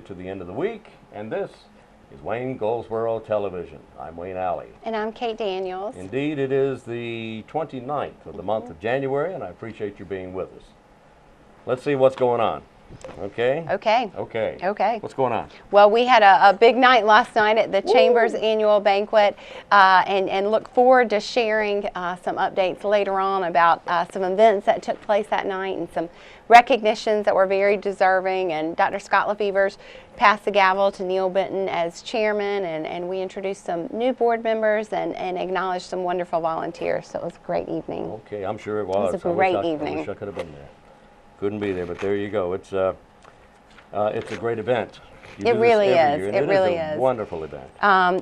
to the end of the week, and this is Wayne Goldsboro Television. I'm Wayne Alley. And I'm Kate Daniels. Indeed, it is the 29th of the month of January, and I appreciate you being with us. Let's see what's going on. Okay? Okay. What's going on? Well, we had a big night last night at the Chamber's annual banquet, and look forward to sharing some updates later on about some events that took place that night and some recognitions that were very deserving. And Dr. Scott Lefevers passed the gavel to Neil Benton as chairman, and we introduced some new board members and acknowledged some wonderful volunteers. So it was a great evening. Okay, I'm sure it was. It was a great evening. I wish I could have been there. Couldn't be there, but there you go. It's a great event. It really is. It really is a wonderful event.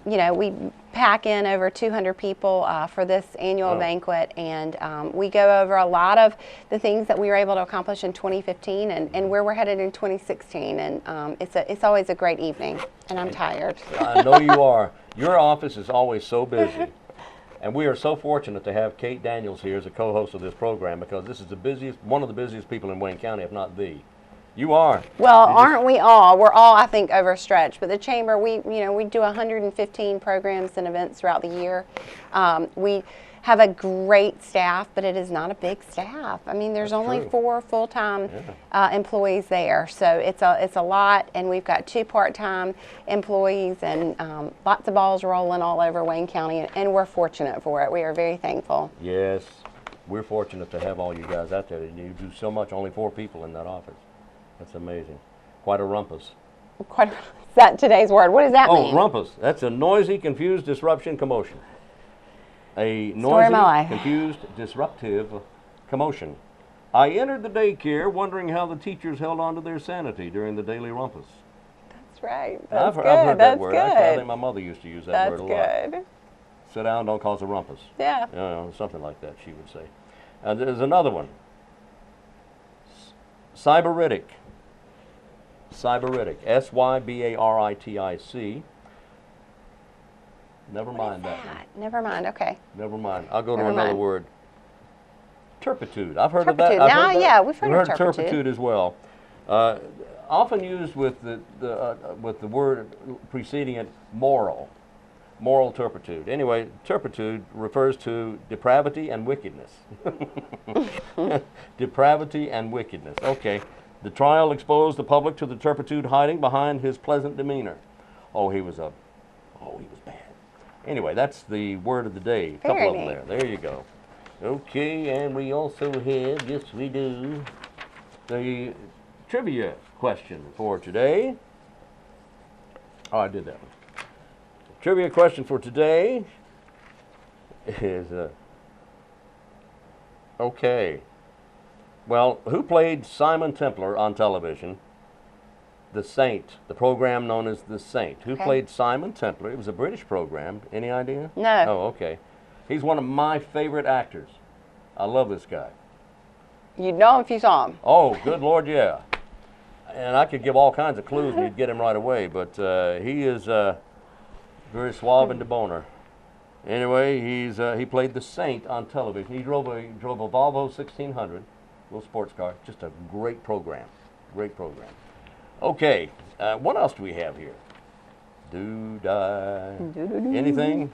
You know, we pack in over 200 people for this annual banquet, and we go over a lot of the things that we were able to accomplish in 2015 and where we're headed in 2016. And it's always a great evening, and I'm tired. I know you are. Your office is always so busy. And we are so fortunate to have Kate Daniels here as a co-host of this program, because this is one of the busiest people in Wayne County, if not the. You are. Well, aren't we all? We're all, I think, overstretched. But the Chamber, we do 115 programs and events throughout the year. We have a great staff, but it is not a big staff. I mean, there's only 4 full-time employees there, so it's a lot. And we've got 2 part-time employees, and lots of balls rolling all over Wayne County, and we're fortunate for it. We are very thankful. Yes, we're fortunate to have all you guys out there. You do so much. Only 4 people in that office. That's amazing. Quite a rumpus. Is that today's word? What does that mean? Oh, rumpus. That's a noisy, confused, disruption, commotion. A noisy, confused, disruptive commotion. I entered the daycare wondering how the teachers held on to their sanity during the daily rumpus. That's right. I've heard that word. I think my mother used to use that word a lot. That's good. Sit down, don't cause a rumpus. Yeah. Something like that, she would say. There's another one. Cyberitic. Cyberitic. S-Y-B-A-R-I-T-I-C. Never mind that one. Never mind, okay. Never mind. I'll go to another word. Turpitude. I've heard of that. Yeah, we've heard of turpitude as well. Often used with the word preceding it, moral. Moral turpitude. Anyway, turpitude refers to depravity and wickedness. Depravity and wickedness. Okay. The trial exposed the public to the turpitude hiding behind his pleasant demeanor. He was bad. Anyway, that's the word of the day. A couple of them there. There you go. Okay, and we also have, yes we do, the trivia question for today. Oh, I did that one. The trivia question for today is, okay. Well, who played Simon Templar on television? The Saint, the program known as The Saint. Who played Simon Templar? It was a British program. Any idea? No. Oh, okay. He's one of my favorite actors. I love this guy. You'd know him if you saw him. Oh, good Lord, yeah. And I could give all kinds of clues and you'd get him right away, but he is very suave and debonair. Anyway, he played The Saint on television. He drove a Volvo 1600, little sports car. Just a great program. Great program. Okay, what else do we have here? Anything?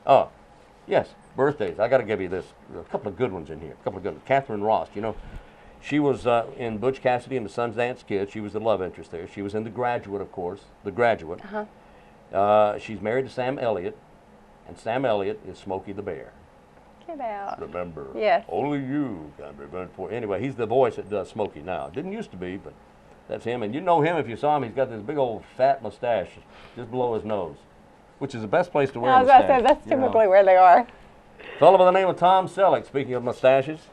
Oh, yes, birthdays. I got to give you this. A couple of good ones in here. A couple of good ones. Catherine Ross, she was in Butch Cassidy and the Sundance Kid. She was the love interest there. She was in The Graduate, of course. The Graduate. She's married to Sam Elliott, and Sam Elliott is Smokey the Bear. Get out. Remember, yes. Only you can prevent for. Anyway, he's the voice that does Smokey now. Didn't used to be, but that's him. And you know him if you saw him. He's got this big old fat mustache just below his nose, which is the best place to wear a mustache. That's typically where they are. Fellow by the name of Tom Selleck, speaking of mustaches,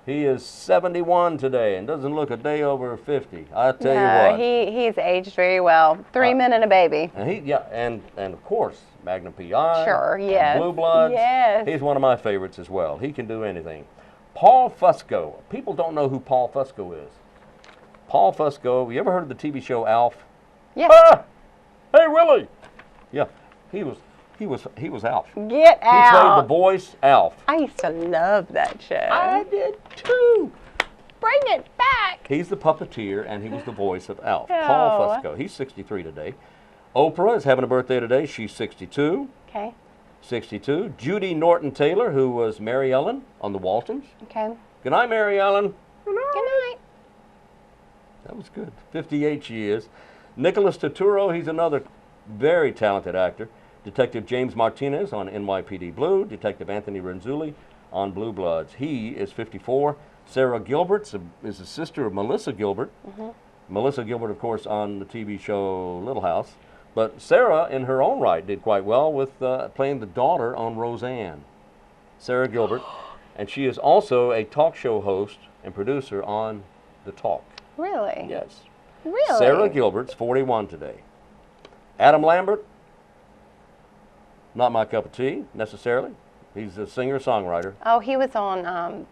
he is 71 today and doesn't look a day over 50. I tell you what. He's aged very well. 3 men and a baby. And of course, Magnum P.I. Sure, yes. Blue Bloods. Yes. He's one of my favorites as well. He can do anything. Paul Fusco. People don't know who Paul Fusco is. Paul Fusco, you ever heard of the TV show Alf? Yes. Ah! Hey, Willie! Yeah, he was Alf. Get out. He played the voice Alf. I used to love that show. I did too. bring it back. He's the puppeteer, and he was the voice of Alf. Oh. Paul Fusco. He's 63 today. Oprah is having a birthday today. She's 62. Okay. 62. Judy Norton-Taylor, who was Mary Ellen on the Waltons. Okay. Good night, Mary Ellen. Good night. That was good. 58 she is. Nicholas Turturro, he's another very talented actor. Detective James Martinez on NYPD Blue. Detective Anthony Renzulli on Blue Bloods. He is 54. Sarah Gilbert is the sister of Melissa Gilbert. Melissa Gilbert, of course, on the TV show Little House. But Sarah, in her own right, did quite well with playing the daughter on Roseanne. Sarah Gilbert. And she is also a talk show host and producer on The Talk. Really? Yes. Really? Sarah Gilbert's 41 today. Adam Lambert, not my cup of tea, necessarily. He's a singer-songwriter. Oh, he was on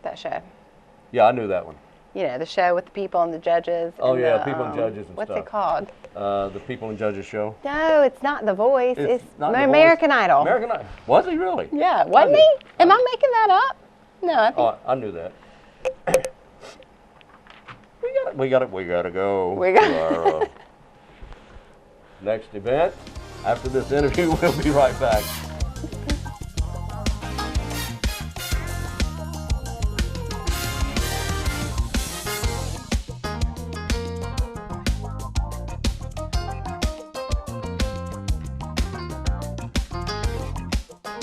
that show. Yeah, I knew that one. You know, the show with the people and the judges. Oh, and yeah, the, People and Judges and what's stuff. it called? The People and Judges show. No, it's not The Voice. It's not The American Voice. Idol. American Idol. Was he really? Yeah, wasn't he? Am I making that up? No, I think. Oh, I knew that. We got to go We got- to our next event. After this interview, we'll be right back.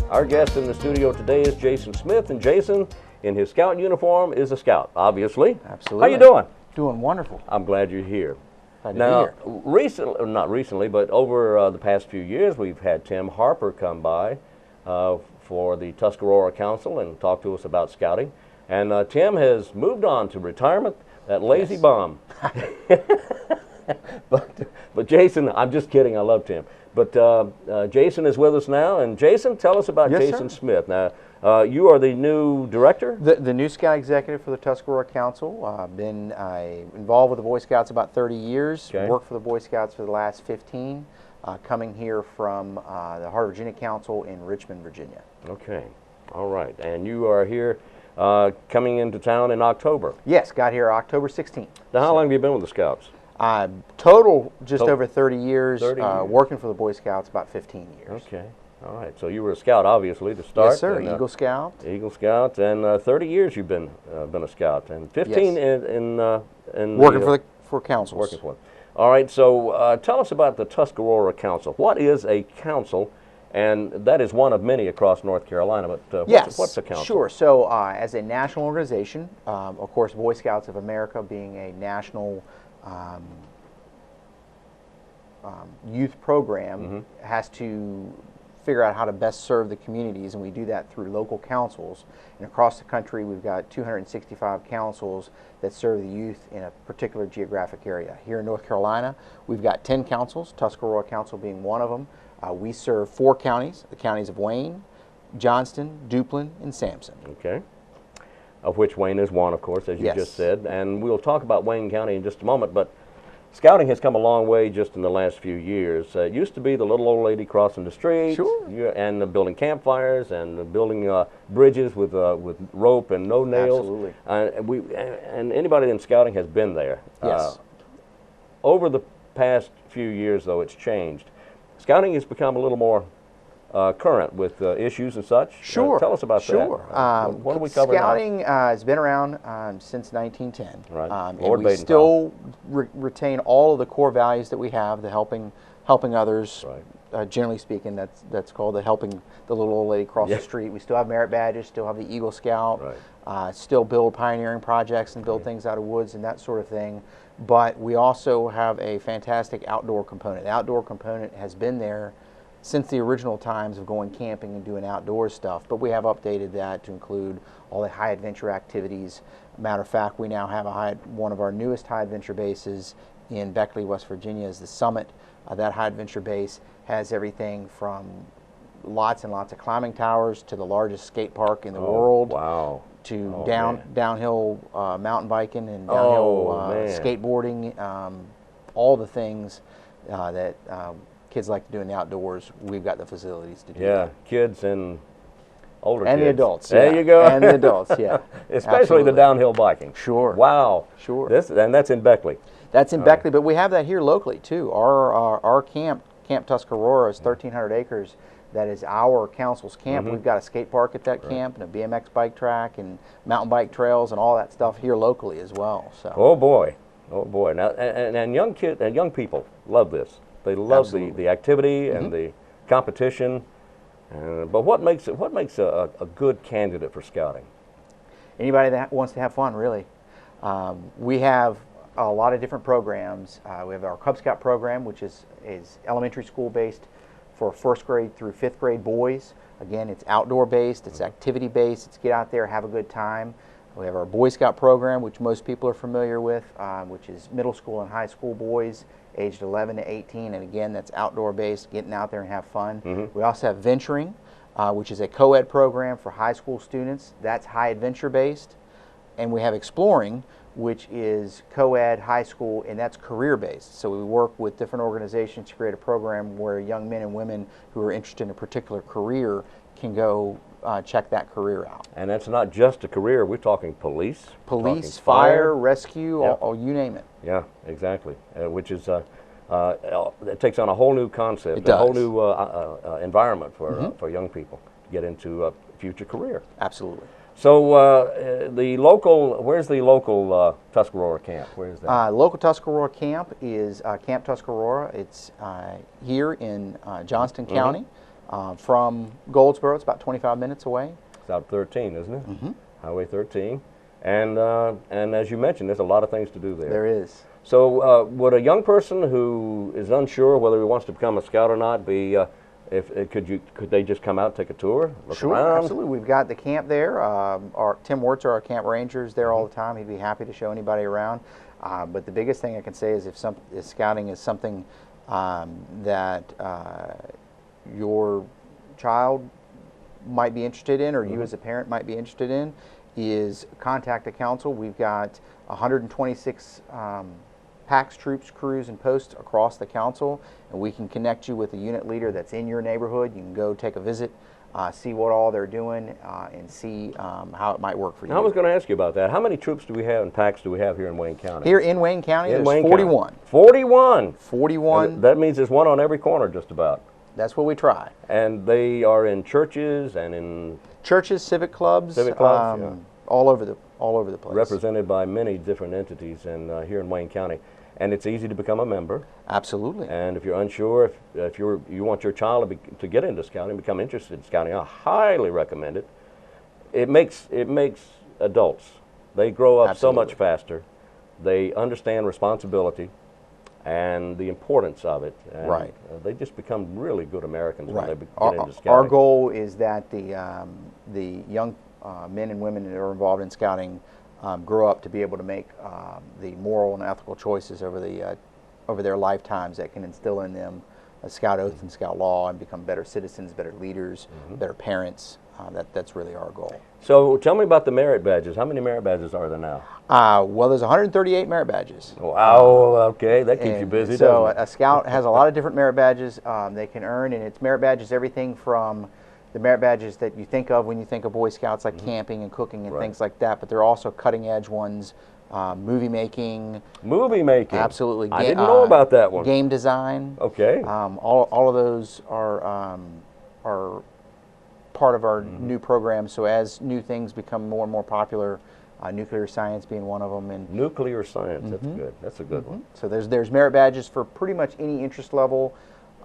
Our guest in the studio today is Jason Smith, and Jason, in his scout uniform, is a scout, obviously. Absolutely. How you doing? Doing wonderful. I'm glad you're here. Glad to Now, be here. recently, not recently, but over the past few years, we've had Tim Harper come by for the Tuscarora Council and talk to us about scouting. And Tim has moved on to retirement, that lazy bum. But Jason, I'm just kidding, I love Tim. But Jason is with us now, and Jason, tell us about Yes, Jason sir. Smith. Now, you are the new director? The new Scout Executive for the Tuscarora Council. I've been involved with the Boy Scouts about 30 years. Okay. Worked for the Boy Scouts for the last 15. Coming here from the Heart of Virginia Council in Richmond, Virginia. Okay, all right. And you are here coming into town in October. Yes, got here October 16th. Now, how long have you been with the Scouts? Total, just Total- over 30 years. 30 years. Working for the Boy Scouts about 15 years. Okay, all right. So you were a scout, obviously, to start. Yes, sir. and, Eagle Scout. Eagle Scout, and 30 years you've been a scout, and 15 Yes. in Working for councils. working for them. All right. So tell us about the Tuscarora Council. What is a council? And that is one of many across North Carolina. But Yes, what's a council? Sure. So, as a national organization, of course, Boy Scouts of America being a national youth program, has to figure out how to best serve the communities, and we do that through local councils. And across the country, we've got 265 councils that serve the youth in a particular geographic area. Here in North Carolina, we've got 10 councils, Tuscarora Council being one of them. We serve 4 counties, the counties of Wayne, Johnston, Duplin, and Sampson. Okay. Of which Wayne is one, of course, as you Yes. just said. And we'll talk about Wayne County in just a moment. But scouting has come a long way just in the last few years. It used to be the little old lady crossing the street, Sure. and building campfires and building bridges with rope and no nails. Absolutely. And anybody in scouting has been there. Yes. Over the past few years, though, it's changed. Scouting has become a little more current with issues and such. Sure. Tell us about sure. that. What do we cover now? Scouting has been around since 1910. Right. And Lord we Baden still retain all of the core values that we have, the helping others. Right. Generally speaking, that's called the helping the little old lady cross Yeah. the street. We still have merit badges, still have the Eagle Scout, Right. still build pioneering projects and build things out of woods and that sort of thing. But we also have a fantastic outdoor component. The outdoor component has been there since the original times of going camping and doing outdoor stuff, but we have updated that to include all the high adventure activities. Matter of fact, we now have one of our newest high adventure bases in Beckley, West Virginia is the Summit. That high adventure base has everything from lots and lots of climbing towers to the largest skate park in the world. Wow. To Oh, man. downhill mountain biking and Oh, downhill man. skateboarding, all the things that kids like to do in the outdoors. We've got the facilities to do Yeah, that. kids and older And kids. the adults. There yeah. you go. And the adults, yeah. Especially Absolutely. the downhill biking. Sure. Wow. Sure. And that's in Beckley. That's in Beckley, but we have that here locally too. Our camp, Camp Tuscarora, is 1,300 acres. That is our council's camp. We've got a skate park at that camp and a BMX bike track and mountain bike trails and all that stuff here locally as well. So. Oh boy. Oh boy. Now and young kids and young people love this. They love the activity and the competition. But what makes a good candidate for scouting? Anybody that wants to have fun, really. We have a lot of different programs. We have our Cub Scout program, which is elementary school based for 1st grade through 5th grade boys. Again, it's outdoor based, it's activity based, it's get out there, have a good time. We have our Boy Scout program, which most people are familiar with, which is middle school and high school boys aged 11 to 18, and again, that's outdoor based, getting out there and have fun. We also have Venturing, which is a co-ed program for high school students. That's high adventure based. And we have Exploring, which is co-ed, high school, and that's career-based. So we work with different organizations to create a program where young men and women who are interested in a particular career can go check that career out. And that's not just a career. We're talking police. Police, talking fire, rescue, Yep. you name it. Yeah, exactly. Which is it takes on a whole new concept, It a whole does. new environment for young people to get into a future career. Absolutely. So where's the local Tuscarora camp? Where is that? Local Tuscarora camp is Camp Tuscarora. It's here in Johnston County. From Goldsboro, it's about 25 minutes away. It's out 13, isn't it? Highway 13. And as you mentioned, there's a lot of things to do there. There is. So would a young person who is unsure whether he wants to become a scout or not be, could they just come out and take a tour, look Sure, around? absolutely. We've got the camp there. Our Tim Wertzer, our camp ranger, is there all the time. He'd be happy to show anybody around. But the biggest thing I can say is if scouting is something that your child might be interested in, or you as a parent might be interested in, is contact the council. We've got 126 PAX, troops, crews, and posts across the council, and we can connect you with a unit leader that's in your neighborhood. You can go take a visit, see what all they're doing, and see how it might work for you. I was going to ask you about that. How many troops do we have and PAX do we have here in Wayne County? Here in Wayne County, in there's Wayne 41. County. 41? 41. That means there's one on every corner just about. That's what we try. And they are in churches and in Churches, civic clubs, yeah. all over the place. represented by many different entities and here in Wayne County. And it's easy to become a member. Absolutely. And if you're unsure, if you want your child to get into scouting, become interested in scouting, I highly recommend it. It makes adults. They grow up so much faster. They understand responsibility and the importance of it. And Right. They just become really good Americans when they get into scouting. Our goal is that the young men and women that are involved in scouting grow up to be able to make the moral and ethical choices over their lifetimes that can instill in them a scout oath and scout law and become better citizens, better leaders, better parents. That's really our goal. So tell me about the merit badges. How many merit badges are there now? Well, there's 138 merit badges. Wow, okay, that keeps you busy, So doesn't it? a scout has a lot of different merit badges they can earn, and it's merit badges everything from the merit badges that you think of when you think of Boy Scouts, like camping and cooking and things like that, but they're also cutting edge ones, movie making. Movie making. Absolutely. I didn't know about that one. Game design. Okay. All of those are part of our new program. So as new things become more and more popular, nuclear science being one of them, and Nuclear science, that's good. That's a good one. so there's merit badges for pretty much any interest level.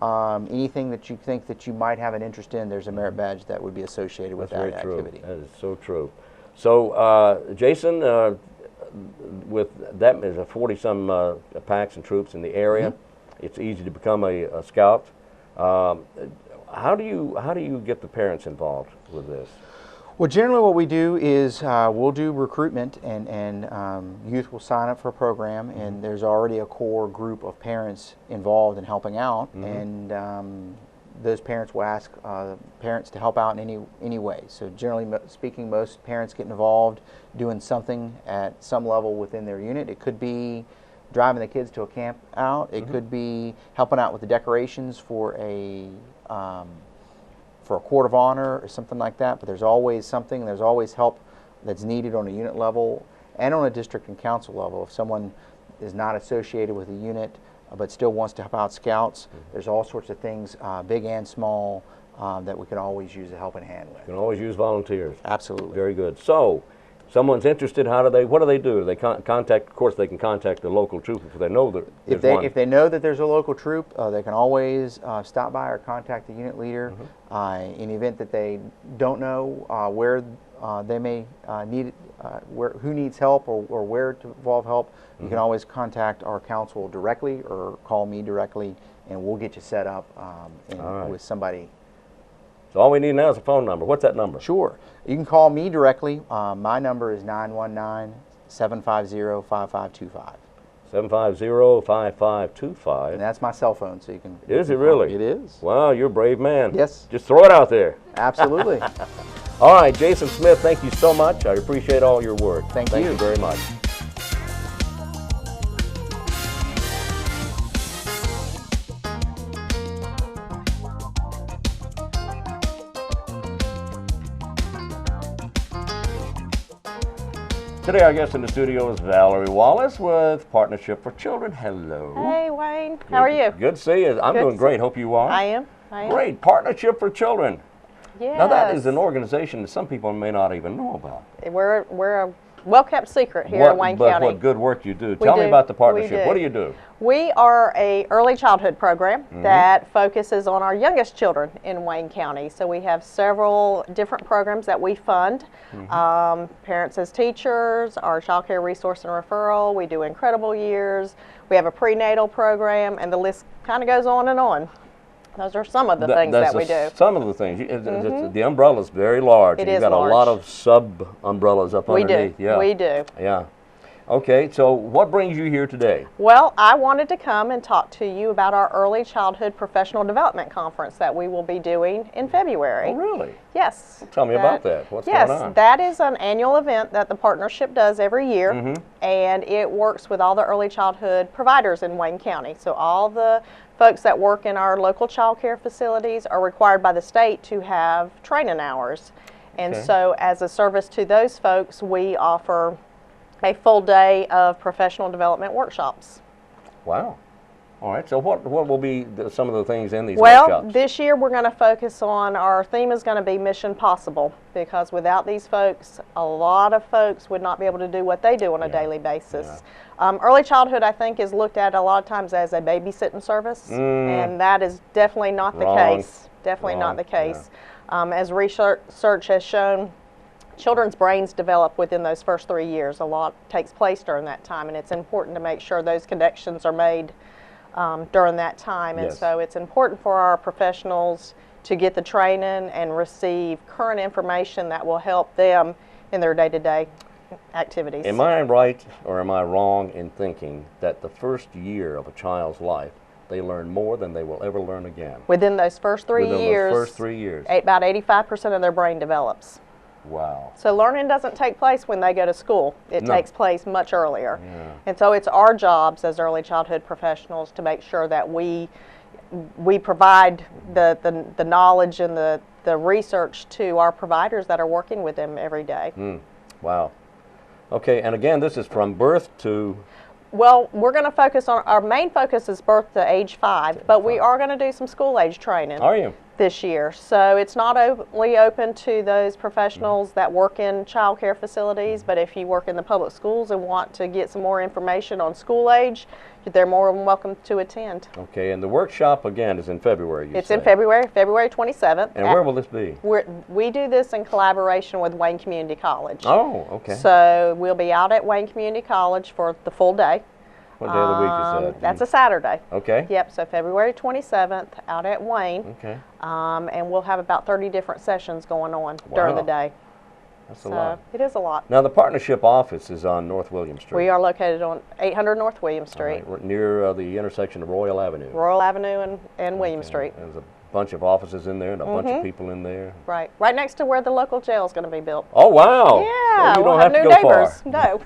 Anything that you think that you might have an interest in, there's a merit badge that would be associated with That's that very true. activity. That is so true. So, Jason, with that, there's a 40-some packs and troops in the area. It's easy to become a scout. How do you get the parents involved with this? Well, generally what we do is we'll do recruitment, and youth will sign up for a program, and there's already a core group of parents involved in helping out, and those parents will ask parents to help out in any way. So generally speaking, most parents get involved doing something at some level within their unit. It could be driving the kids to a camp out. It could be helping out with the decorations for for a court of honor or something like that, but there's always something, there's always help that's needed on a unit level and on a district and council level. If someone is not associated with a unit but still wants to help out scouts, there's all sorts of things, big and small, that we can always use a helping hand with. You can always use volunteers. Absolutely. Very good. So, someone's interested, what do they do? They contact, of course, they can contact the local troop if they know that there's one. If they know that there's a local troop, they can always stop by or contact the unit leader. In the event that they don't know where they may need, who needs help or where to involve help, you can always contact our council directly or call me directly, and we'll get you set up with somebody. So all we need now is a phone number. What's that number? Sure. You can call me directly. My number is 919-750-5525. 750-5525. And that's my cell phone, so you can... Is it really? It is. Wow, you're a brave man. Yes. Just throw it out there. Absolutely. All right, Jason Smith, thank you so much. I appreciate all your work. Thank you you very much. Today our guest in the studio is Valerie Wallace with Partnership for Children. Hello. Hey, Wayne. How are you? Good to see you. I'm doing great. Hope you are. I am. Great. Partnership for Children. Yes. Now that is an organization that some people may not even know about. We're a well-kept secret here in Wayne County. What good work you do. Tell me about the partnership. What do you do? We are a early childhood program that focuses on our youngest children in Wayne County. So we have several different programs that we fund. Parents as Teachers, our Child Care Resource and Referral. We do Incredible Years. We have a prenatal program, and the list kind of goes on and on. Those are some of the things that we do. Some of the things. The umbrella is very large. It You've is got large. a lot of sub-umbrellas up underneath. Yeah. We do. Yeah. Okay, so what brings you here today? Well, I wanted to come and talk to you about our Early Childhood Professional Development Conference that we will be doing in February. Oh, really? Yes. Tell me about that. What's yes, going on? That is an annual event that the partnership does every year, and it works with all the early childhood providers in Wayne County. So all the folks that work in our local child care facilities are required by the state to have training hours. And so as a service to those folks, we offer a full day of professional development workshops. Wow. All right, so what will be some of the things in these workshops? Well, this year we're going to focus on, our theme is going to be Mission Possible, because without these folks, a lot of folks would not be able to do what they do on a daily basis. Early childhood, I think, is looked at a lot of times as a babysitting service, and that is definitely not the case. Definitely not the case. As research has shown, children's brains develop within those first 3 years. A lot takes place during that time, and it's important to make sure those connections are made during that time. And so it's important for our professionals to get the training and receive current information that will help them in their day-to-day activities. Am I right or am I wrong in thinking that the first year of a child's life, they learn more than they will ever learn again? Within those first 3 years, those first 3 years. About 85% of their brain develops. Wow. So learning doesn't take place when they go to school. It takes place much earlier. Yeah. And so it's our jobs as early childhood professionals to make sure that we provide the knowledge and the research to our providers that are working with them every day. Wow. Okay, and again, this is from birth to... Well, we're going to focus on, our main focus is birth to age 5, but we are going to do some school age training. Are you? This year. So it's not only open to those professionals that work in child care facilities, but if you work in the public schools and want to get some more information on school age, they're more than welcome to attend. Okay, and the workshop again is in February, It's in February 27th. And where will this be? We do this in collaboration with Wayne Community College. Oh, okay. So we'll be out at Wayne Community College for the full day. What day of the week is that? That's a Saturday. Okay. Yep, so February 27th out at Wayne. Okay. And we'll have about 30 different sessions going on during the day. That's a lot. It is a lot. Now, the partnership office is on North William Street. We are located on 800 North William Street. Right, near the intersection of Royal Avenue. Royal Avenue and William Street. There's a bunch of offices in there and a bunch of people in there. Right. Right next to where the local jail is going to be built. Oh, wow. Yeah. So you we'll don't have to new go neighbors. far. No.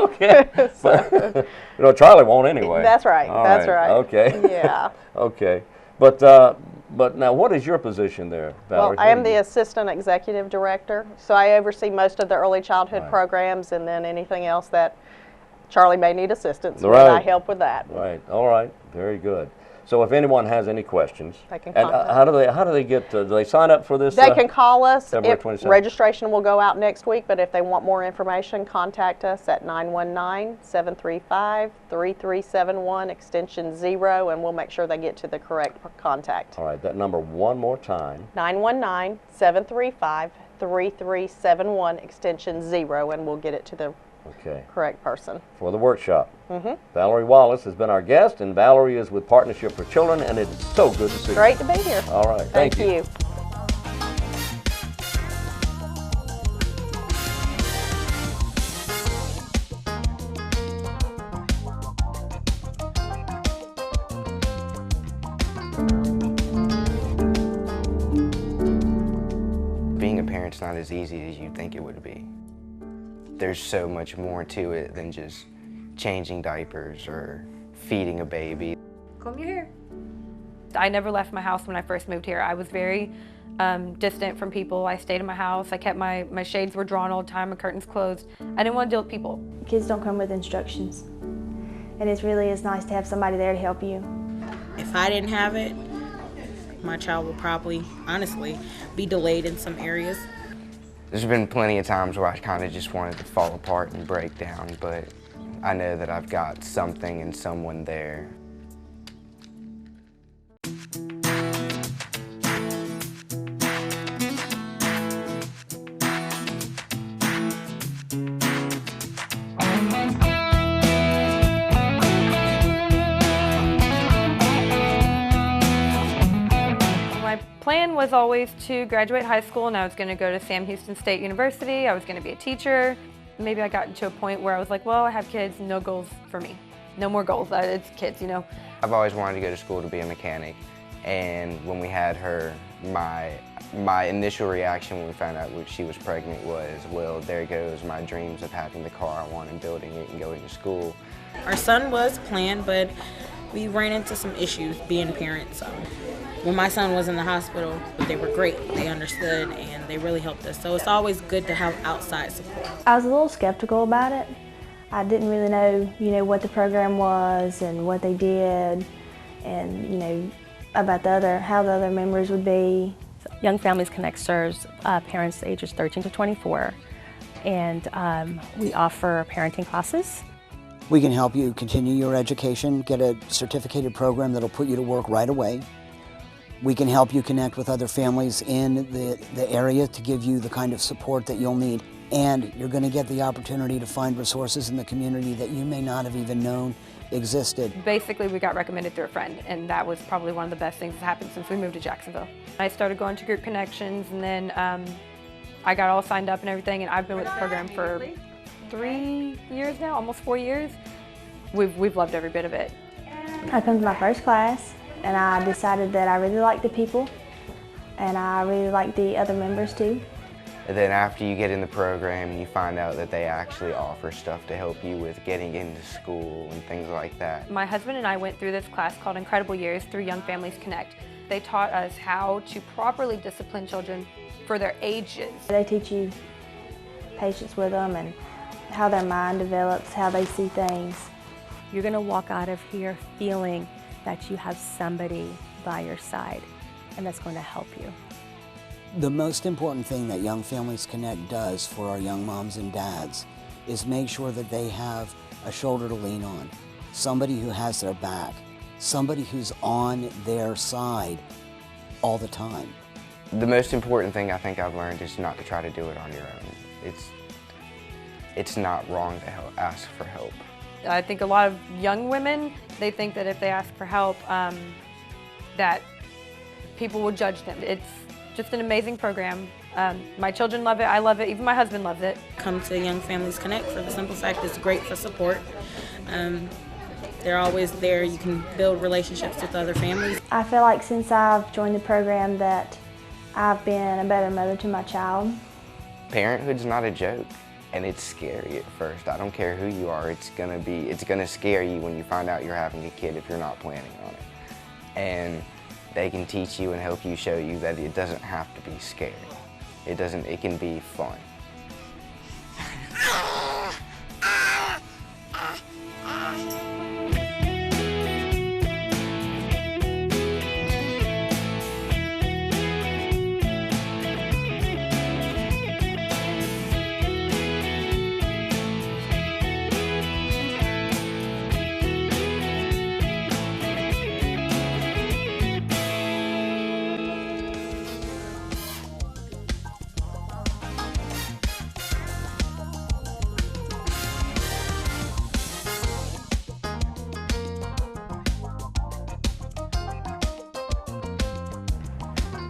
Okay. But, Charlie won't anyway. That's right. All That's right. Okay. Yeah. Okay. But But now, what is your position there, Valerie? Well, I am the Assistant Executive Director, so I oversee most of the early childhood Right. programs, and then anything else that Charlie may need assistance with, Right. I help with that. Right. All right. Very good. So if anyone has any questions, They can and contact. how do they get? Do they sign up for this? They can call us. February If 27th. registration will go out next week, but if they want more information, contact us at 919-735-3371, extension 0, and we'll make sure they get to the correct contact. All right. That number one more time. 919-735-3371, extension 0, and we'll get it to the Okay. correct person. For the workshop. Valerie Wallace has been our guest, and Valerie is with Partnership for Children, and it's so good to see you. Great to be here. All right. Thank you. Being a parent's not as easy as you think it would be. There's so much more to it than just changing diapers or feeding a baby. Comb your hair. I never left my house when I first moved here. I was very distant from people. I stayed in my house. I kept my shades were drawn all the time, my curtains closed. I didn't want to deal with people. Kids don't come with instructions, and it really is nice to have somebody there to help you. If I didn't have it, my child would probably, honestly, be delayed in some areas. There's been plenty of times where I kind of just wanted to fall apart and break down, but I know that I've got something and someone there. My plan was always to graduate high school and I was going to go to Sam Houston State University. I was going to be a teacher. Maybe I got to a point where I was like, well, I have kids, no goals for me. No more goals, it's kids, you know. I've always wanted to go to school to be a mechanic, and when we had her, my initial reaction when we found out she was pregnant was, well, there goes my dreams of having the car I want and building it and going to school. Our son was planned, but we ran into some issues being parents. When my son was in the hospital, they were great. They understood and they really helped us. So it's always good to have outside support. I was a little skeptical about it. I didn't really know, what the program was and what they did, and about how the other members would be. Young Families Connect serves parents ages 13 to 24, and we offer parenting classes. We can help you continue your education, get a certificated program that'll put you to work right away. We can help you connect with other families in the area to give you the kind of support that you'll need. And you're going to get the opportunity to find resources in the community that you may not have even known existed. Basically, we got recommended through a friend, and that was probably one of the best things that happened since we moved to Jacksonville. I started going to group connections, and then I got all signed up and everything, and I've been with the program for 3 years now, almost 4 years. We've loved every bit of it. I come to my first class, and I decided that I really liked the people, and I really liked the other members too. And then after you get in the program, you find out that they actually offer stuff to help you with getting into school and things like that. My husband and I went through this class called Incredible Years through Young Families Connect. They taught us how to properly discipline children for their ages. They teach you patience with them and how their mind develops, how they see things. You're going to walk out of here feeling that you have somebody by your side, and that's going to help you. The most important thing that Young Families Connect does for our young moms and dads is make sure that they have a shoulder to lean on, somebody who has their back, somebody who's on their side all the time. The most important thing I think I've learned is not to try to do it on your own. It's not wrong to ask for help. I think a lot of young women, they think that if they ask for help, that people will judge them. It's just an amazing program. My children love it, I love it, even my husband loves it. Come to Young Families Connect for the simple fact it's great for support. They're always there. You can build relationships with other families. I feel like since I've joined the program that I've been a better mother to my child. Parenthood's not a joke, and it's scary at first. I don't care who you are, it's gonna scare you when you find out you're having a kid if you're not planning on it. And they can teach you and help you, show you that it doesn't have to be scary. It can be fun.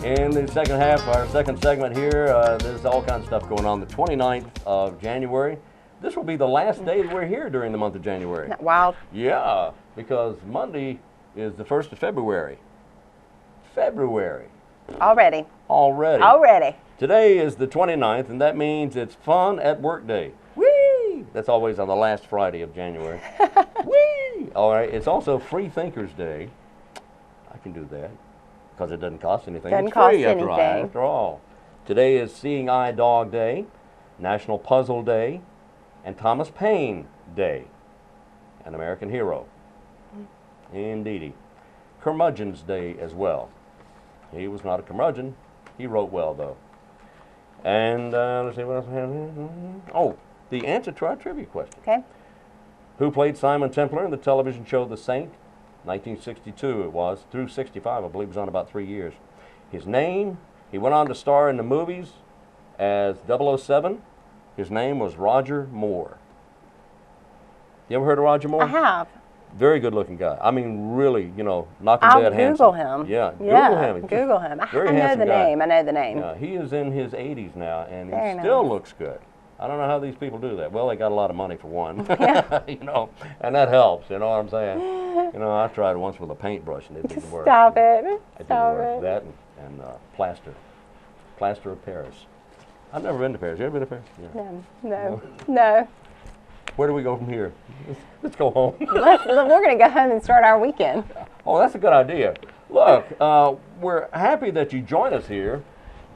In the second half, our second segment here, there's all kinds of stuff going on. The 29th of January. This will be the last day that we're here during the month of January. Isn't that wild? Yeah, because Monday is the 1st of February. February. Already. Already. Already. Today is the 29th, and that means it's Fun at Work Day. Whee! That's always on the last Friday of January. Whee! All right, it's also Free Thinkers Day. I can do that because it doesn't cost anything. Doesn't it's cost free anything. after all. Today is Seeing Eye Dog Day, National Puzzle Day, and Thomas Paine Day, an American hero. Indeedy. Curmudgeon's Day as well. He was not a curmudgeon. He wrote well, though. And let's see what else we have here. Oh, the answer to our trivia question. Okay. Who played Simon Templar in the television show The Saint? 1962 it was, through 65, I believe it was on about 3 years. His name, he went on to star in the movies as 007. His name was Roger Moore. You ever heard of Roger Moore? I have. Very good looking guy. I mean, really, you know, knocking I'll dead handsome. Google him. Yeah, Yeah, Google him. He's just Google him. very I know handsome the guy. name. I know the name. Yeah, he is in his 80s now, and Very he still nice. looks good. I don't know how these people do that. Well, they got a lot of money for one, you know, and that helps. You know what I'm saying? You know, I tried once with a paintbrush and it didn't work. Stop it. It didn't Stop work. it. That and plaster of Paris. I've never been to Paris. You ever been to Paris? Yeah. No. Where do we go from here? Let's go home. We're going to go home and start our weekend. Oh, that's a good idea. Look, we're happy that you joined us here.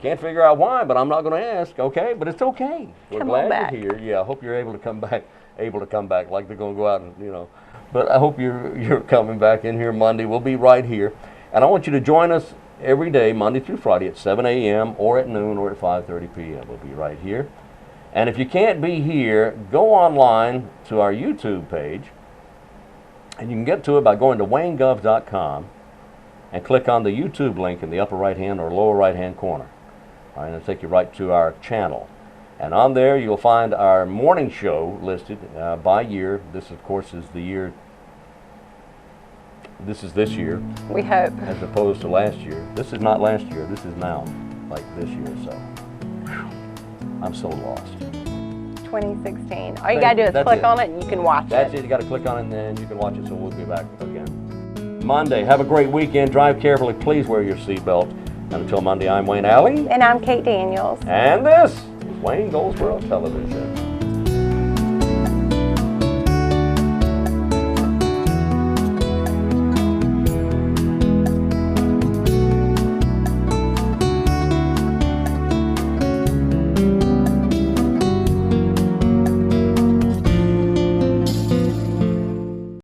Can't figure out why, but I'm not going to ask, okay? But it's okay. We're Come on glad back. you're here. Yeah, I hope you're able to come back, like they're going to go out and, you know. But I hope you're coming back in here Monday. We'll be right here. And I want you to join us every day, Monday through Friday, at 7 a.m. or at noon or at 5:30 p.m. We'll be right here. And if you can't be here, go online to our YouTube page, and you can get to it by going to waynegov.com and click on the YouTube link in the upper right-hand or lower right-hand corner. All right, it'll take you right to our channel. And on there, you'll find our morning show listed by year. This, of course, is the year. This is this year. We hope. As opposed to last year. This is not last year. This is now, like this year. So, whew, I'm so lost. 2016. All you got to do is That's click it. on it and you can watch That's it. it. You got to click on it and then you can watch it. So we'll be back again Monday. Have a great weekend. Drive carefully. Please wear your seatbelt. And until Monday, I'm Wayne Alley. And I'm Kate Daniels. And this is Wayne Goldsboro Television.